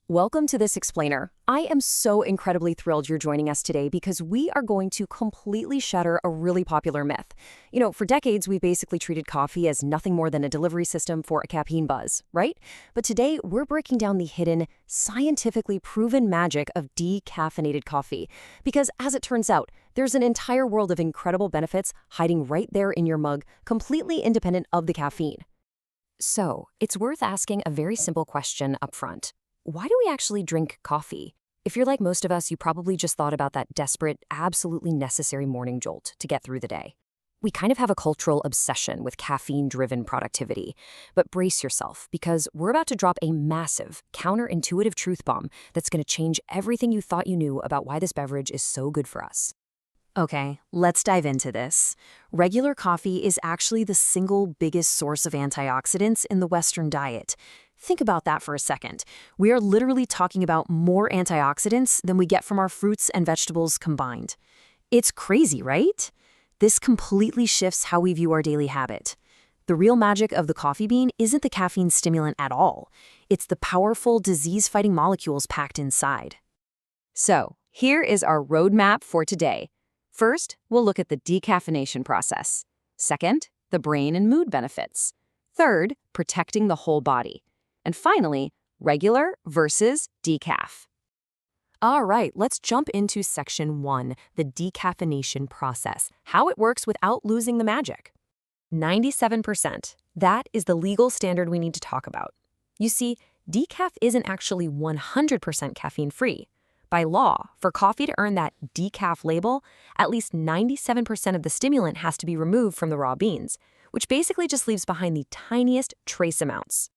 Welcome to this explainer. I am so incredibly thrilled you're joining us today because we are going to completely shatter a really popular myth. For decades, we've basically treated coffee as nothing more than a delivery system for a caffeine buzz, right? But today, we're breaking down the hidden, scientifically proven magic of decaffeinated coffee. Because as it turns out, there's an entire world of incredible benefits hiding right there in your mug, completely independent of the caffeine. So, it's worth asking a very simple question up front. Why do we actually drink coffee? If you're like most of us, you probably just thought about that desperate, absolutely necessary morning jolt to get through the day. We kind of have a cultural obsession with caffeine-driven productivity. But brace yourself, because we're about to drop a massive, counterintuitive truth bomb that's going to change everything you thought you knew about why this beverage is so good for us. Okay, let's dive into this. Regular coffee is actually the single biggest source of antioxidants in the Western diet. Think about that for a second. We are literally talking about more antioxidants than we get from our fruits and vegetables combined. It's crazy, right? This completely shifts how we view our daily habit. The real magic of the coffee bean isn't the caffeine stimulant at all. It's the powerful disease-fighting molecules packed inside. So, here is our roadmap for today. First, we'll look at the decaffeination process. Second, the brain and mood benefits. Third, protecting the whole body. And finally, regular versus decaf. All right, let's jump into section 1, the decaffeination process, how it works without losing the magic. 97%. That is the legal standard we need to talk about. You see, decaf isn't actually 100% caffeine-free. By law, for coffee to earn that decaf label, at least 97% of the stimulant has to be removed from the raw beans, which basically just leaves behind the tiniest trace amounts.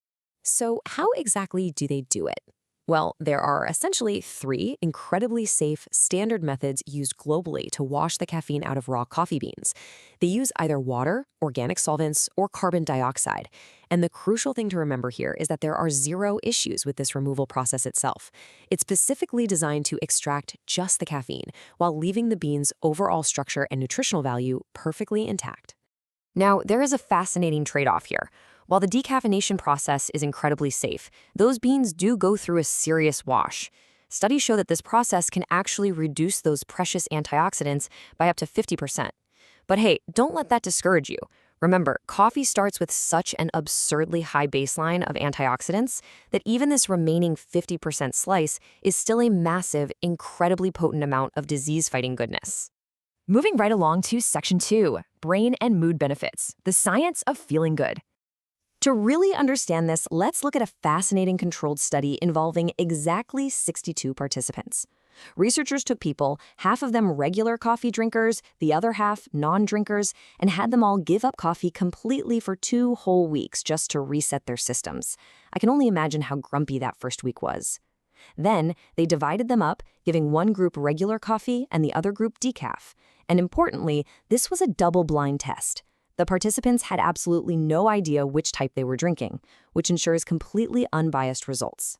So how exactly do they do it? Well, there are essentially 3 incredibly safe standard methods used globally to wash the caffeine out of raw coffee beans. They use either water, organic solvents, or carbon dioxide. And the crucial thing to remember here is that there are 0 issues with this removal process itself. It's specifically designed to extract just the caffeine, while leaving the bean's overall structure and nutritional value perfectly intact. Now, there is a fascinating trade-off here. While the decaffeination process is incredibly safe, those beans do go through a serious wash. Studies show that this process can actually reduce those precious antioxidants by up to 50%. But hey, don't let that discourage you. Remember, coffee starts with such an absurdly high baseline of antioxidants that even this remaining 50% slice is still a massive, incredibly potent amount of disease-fighting goodness. Moving right along to section 2, brain and mood benefits, the science of feeling good. To really understand this, let's look at a fascinating controlled study involving exactly 62 participants. Researchers took people, half of them regular coffee drinkers, the other half non-drinkers, and had them all give up coffee completely for 2 whole weeks just to reset their systems. I can only imagine how grumpy that first week was. Then, they divided them up, giving one group regular coffee and the other group decaf. And importantly, this was a double-blind test. The participants had absolutely no idea which type they were drinking, which ensures completely unbiased results.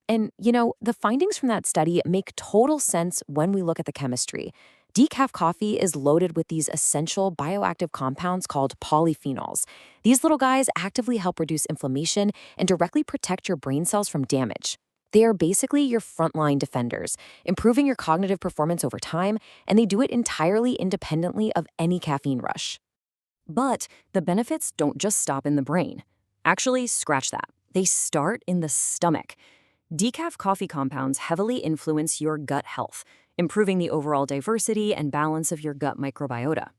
And, the findings from that study make total sense when we look at the chemistry. Decaf coffee is loaded with these essential bioactive compounds called polyphenols. These little guys actively help reduce inflammation and directly protect your brain cells from damage. They are basically your frontline defenders, improving your cognitive performance over time, and they do it entirely independently of any caffeine rush. But the benefits don't just stop in the brain. Actually, scratch that. They start in the stomach. Decaf coffee compounds heavily influence your gut health, improving the overall diversity and balance of your gut microbiota.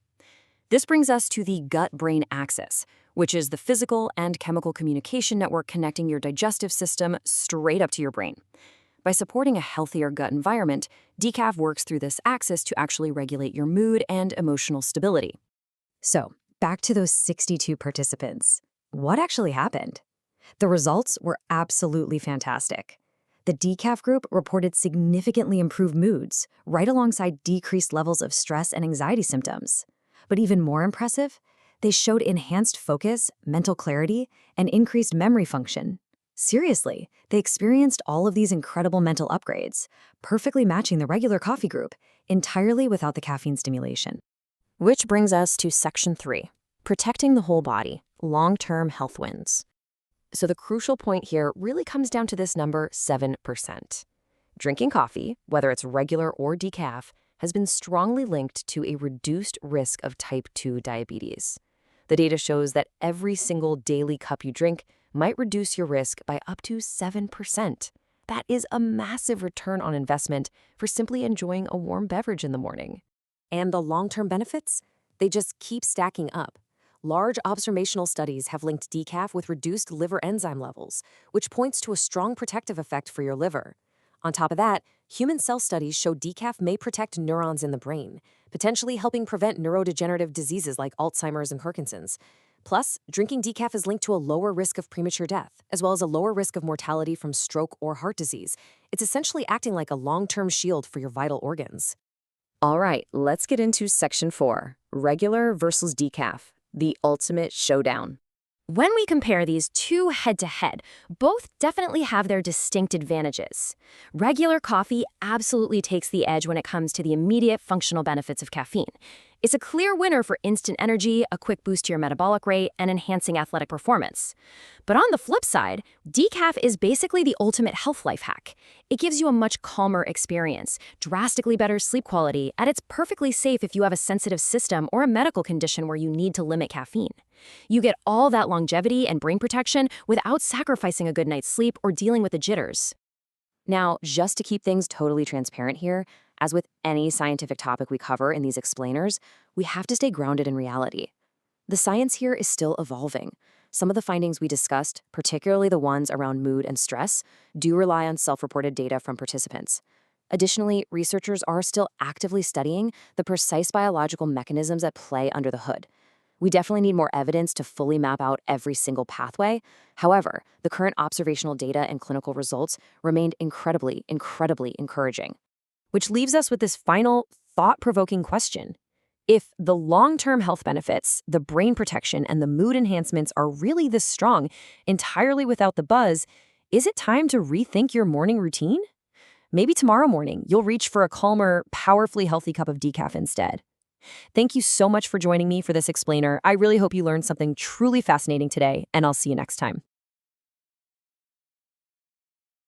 This brings us to the gut-brain axis, which is the physical and chemical communication network connecting your digestive system straight up to your brain. By supporting a healthier gut environment, decaf works through this axis to actually regulate your mood and emotional stability. So, back to those 62 participants. What actually happened? The results were absolutely fantastic. The decaf group reported significantly improved moods, right alongside decreased levels of stress and anxiety symptoms. But even more impressive, they showed enhanced focus, mental clarity, and increased memory function. Seriously, they experienced all of these incredible mental upgrades, perfectly matching the regular coffee group, entirely without the caffeine stimulation. Which brings us to section 3, protecting the whole body, long-term health wins. So the crucial point here really comes down to this number, 7%. Drinking coffee, whether it's regular or decaf, has been strongly linked to a reduced risk of type 2 diabetes. The data shows that every single daily cup you drink might reduce your risk by up to 7%. That is a massive return on investment for simply enjoying a warm beverage in the morning. And the long-term benefits? They just keep stacking up. Large observational studies have linked decaf with reduced liver enzyme levels, which points to a strong protective effect for your liver. On top of that, human cell studies show decaf may protect neurons in the brain, potentially helping prevent neurodegenerative diseases like Alzheimer's and Parkinson's. Plus, drinking decaf is linked to a lower risk of premature death, as well as a lower risk of mortality from stroke or heart disease. It's essentially acting like a long-term shield for your vital organs. All right, let's get into Section 4, regular versus decaf, the ultimate showdown. When we compare these two head-to-head, both definitely have their distinct advantages. Regular coffee absolutely takes the edge when it comes to the immediate functional benefits of caffeine. It's a clear winner for instant energy, a quick boost to your metabolic rate, and enhancing athletic performance. But on the flip side, decaf is basically the ultimate health life hack. It gives you a much calmer experience, drastically better sleep quality, and it's perfectly safe if you have a sensitive system or a medical condition where you need to limit caffeine. You get all that longevity and brain protection without sacrificing a good night's sleep or dealing with the jitters. Now, just to keep things totally transparent here, as with any scientific topic we cover in these explainers, we have to stay grounded in reality. The science here is still evolving. Some of the findings we discussed, particularly the ones around mood and stress, do rely on self-reported data from participants. Additionally, researchers are still actively studying the precise biological mechanisms at play under the hood. We definitely need more evidence to fully map out every single pathway. However, the current observational data and clinical results remained incredibly encouraging. Which leaves us with this final, thought-provoking question. If the long-term health benefits, the brain protection, and the mood enhancements are really this strong, entirely without the buzz, is it time to rethink your morning routine? Maybe tomorrow morning, you'll reach for a calmer, powerfully healthy cup of decaf instead. Thank you so much for joining me for this explainer. I really hope you learned something truly fascinating today, and I'll see you next time.